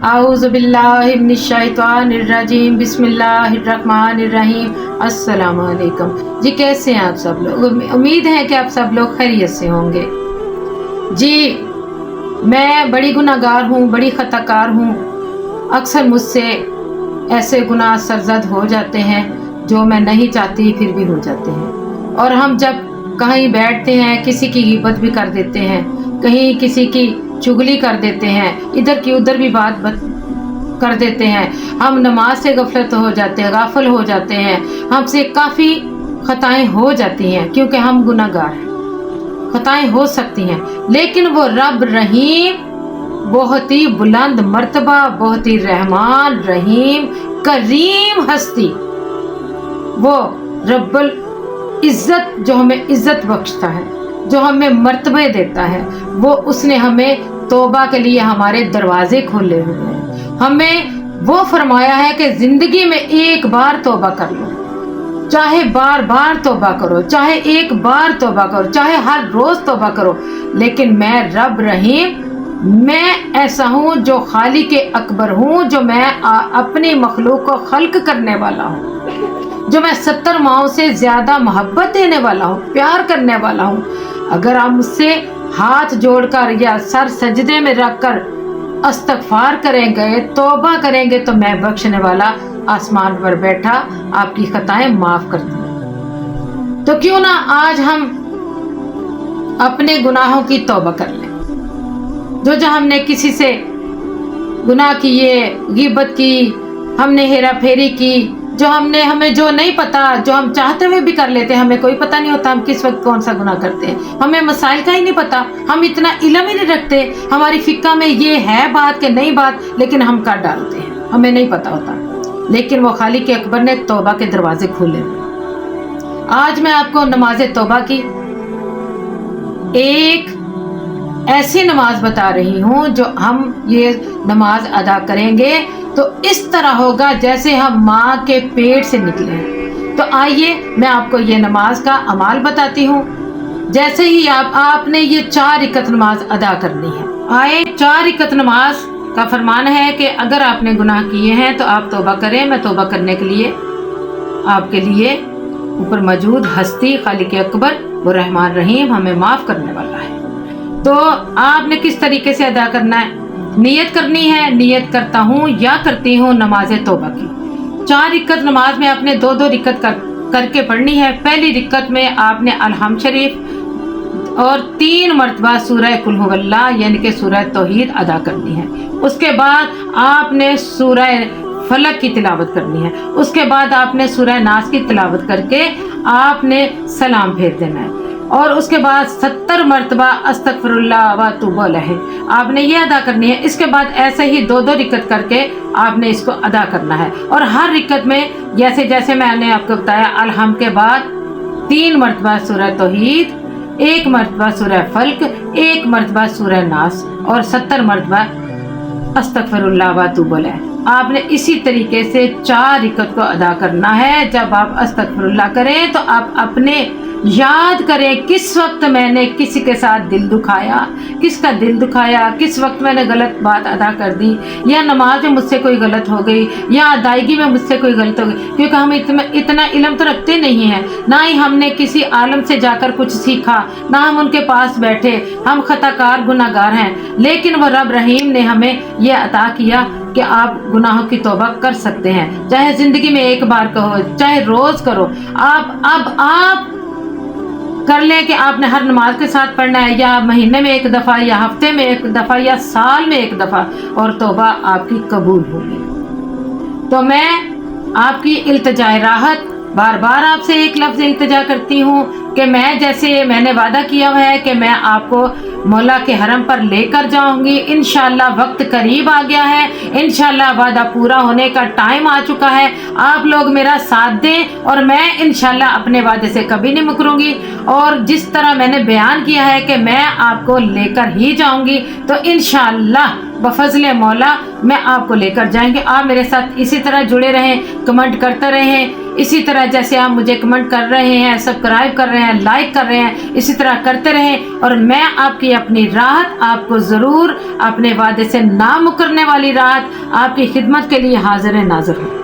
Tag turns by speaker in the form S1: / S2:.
S1: आऊज़ु बिल्लाहि मिनश शैतानिर रजीम, बिस्मिल्लाहिर्रहमानिर्रहीम। अस्सलामु अलैकुम जी, कैसे हैं आप सब लोग? उम्मीद है कि आप सब लोग खैरियत से होंगे। जी, मैं बड़ी गुनाहगार हूँ, बड़ी ख़ताकार हूँ। अक्सर मुझसे ऐसे गुनाह सरज़द हो जाते हैं जो मैं नहीं चाहती फिर भी हो जाते हैं। और हम जब कहीं बैठते हैं किसी की ग़ीबत भी कर देते हैं, कहीं किसी की चुगली कर देते हैं, इधर की उधर भी बात कर देते हैं। हम नमाज से गफलत हो जाते हैं, गाफिल हो जाते हैं, हमसे काफ़ी ख़ताएँ हो जाती हैं क्योंकि हम गुनाहगार हैं। ख़ताएँ हो सकती हैं, लेकिन वो रब रहीम, बहुत ही बुलंद मर्तबा, बहुत ही रहमान रहीम करीम हस्ती, वो रब्बुल इज़्ज़त जो हमें इज़्ज़त बख्शता है, जो हमें मर्तबे देता है, वो उसने हमें तौबा के लिए हमारे दरवाजे खोले हुए हैं। हमें वो फरमाया है कि ज़िंदगी में एक बार तौबा कर लो, चाहे बार बार तौबा करो, चाहे एक बार तौबा करो, चाहे हर रोज़ तौबा करो, लेकिन मैं रब रहीम, मैं ऐसा हूँ जो खालिक अकबर हूँ, जो मैं अपनी मखलूक को खल्क करने वाला हूँ, जो मैं 70 माओं से ज़्यादा मोहब्बत देने वाला हूँ, प्यार करने वाला हूँ। अगर आप मुझसे हाथ जोड़कर या सर सजदे में रखकर इस्तग़फ़ार करेंगे, तौबा करेंगे, तो मैं बख्शने वाला आसमान पर बैठा आपकी खताएं माफ़ कर दूँ। तो क्यों ना आज हम अपने गुनाहों की तौबा कर लें। जो हमने किसी से गुनाह किए, ग़ीबत की, हमने हेरा फेरी की, जो हमें जो नहीं पता, जो हम चाहते हुए भी कर लेते हैं, हमें कोई पता नहीं होता हम किस वक्त कौन सा गुनाह करते हैं। हमें मसाइल का ही नहीं पता, हम इतना इल्म ही नहीं रखते, हमारी फ़िक़्ह में ये है बात कि नहीं बात, लेकिन हम कर डालते हैं, हमें नहीं पता होता। लेकिन वो खालिक अकबर ने तौबा के दरवाजे खोले। आज मैं आपको नमाज तौबा की एक ऐसी नमाज बता रही हूँ, जो हम ये नमाज अदा करेंगे तो इस तरह होगा जैसे हम माँ के पेट से निकले हैं। तो आइए मैं आपको ये नमाज का अमाल बताती हूँ। जैसे ही आपने ये 4 रकात नमाज अदा करनी है। आए 4 रकात नमाज का फरमान है कि अगर आपने गुनाह किए हैं तो आप तौबा करें। मैं तौबा करने के लिए आपके लिए ऊपर मौजूद हस्ती खालिक अकबर, वो रहमान रहीम, हमें माफ़ करने वाला है। तो आपने किस तरीके से अदा करना है? नियत करनी है, नियत करता हूँ या करती हूँ नमाज तौबा की। 4 रकात नमाज में आपने 2-2 रकात करके पढ़नी है। पहली रकात में आपने अलहम्द शरीफ और 3 मरतबा सूरह कुल हुवल्लाह यानी कि सूरह तौहीद अदा करनी है। उसके बाद आपने सूरह फलक की तिलावत करनी है। उसके बाद आपने सूरह नास की तिलावत करके आपने सलाम फेर देना है। और उसके बाद 70 मरतबा अस्तगफिरुल्लाह व अतूबु अलैहि आपने ये अदा करनी है। इसके बाद ऐसे ही 2-2 रकात करके आपने इसको अदा करना है। और हर रकात में जैसे जैसे मैंने आपको बताया, अलहम्द के बाद 3 मरतबा सूरह तौहीद, 1 मरतबा सूरह फल्क, 1 मरतबा सूरह नास और 70 मरतबा अस्तगफिरुल्लाह व अतूबु अलैहि। आपने इसी तरीके से 4 रकात को अदा करना है। जब आप अस्तगफिरुल्लाह करें तो आप अपने याद करें किस वक्त मैंने किसी के साथ दिल दुखाया, किसका दिल दुखाया, किस वक्त मैंने गलत बात अदा कर दी, या नमाज में मुझसे कोई गलत हो गई, या अदायगी में मुझसे कोई गलत हो गई। क्योंकि हम इतना इल्म तो रखते नहीं हैं, ना ही हमने किसी आलम से जाकर कुछ सीखा, ना हम उनके पास बैठे। हम ख़ताकार गुनाहगार हैं, लेकिन वह रब रहीम ने हमें यह अता किया कि आप गुनाहों की तौबा कर सकते हैं। चाहे ज़िंदगी में एक बार कहो, चाहे रोज़ करो। आप कर लें कि आपने हर नमाज के साथ पढ़ना है, या महीने में एक दफ़ा, या हफ्ते में एक दफ़ा, या साल में एक दफ़ा, और तौबा आपकी कबूल होगी। तो मैं आपकी इल्तिजाए राहत बार बार आपसे एक लफ्ज़ इल्तिजा करती हूँ कि मैं जैसे मैंने वादा किया हुआ है कि मैं आपको मौला के हरम पर लेकर जाऊंगी। इंशाल्लाह वक्त करीब आ गया है, इंशाल्लाह वादा पूरा होने का टाइम आ चुका है। आप लोग मेरा साथ दें और मैं इंशाल्लाह अपने वादे से कभी नहीं मुकरूंगी। और जिस तरह मैंने बयान किया है कि मैं आपको लेकर ही जाऊंगी, तो इंशाल्लाह बफज़ले मौला मैं आपको लेकर जाएंगे। आप मेरे साथ इसी तरह जुड़े रहें, कमेंट करते रहें, اسی طرح جیسے آپ مجھے کمنٹ کر رہے ہیں، سبسکرائب کر رہے ہیں، لائک کر رہے ہیں، اسی طرح کرتے رہیں، اور میں آپ کی اپنی راحت، آپ کو ضرور اپنے وعدے سے نہ مکرنے والی راحت، آپ کی خدمت کے لیے حاضر ناظر ہوں۔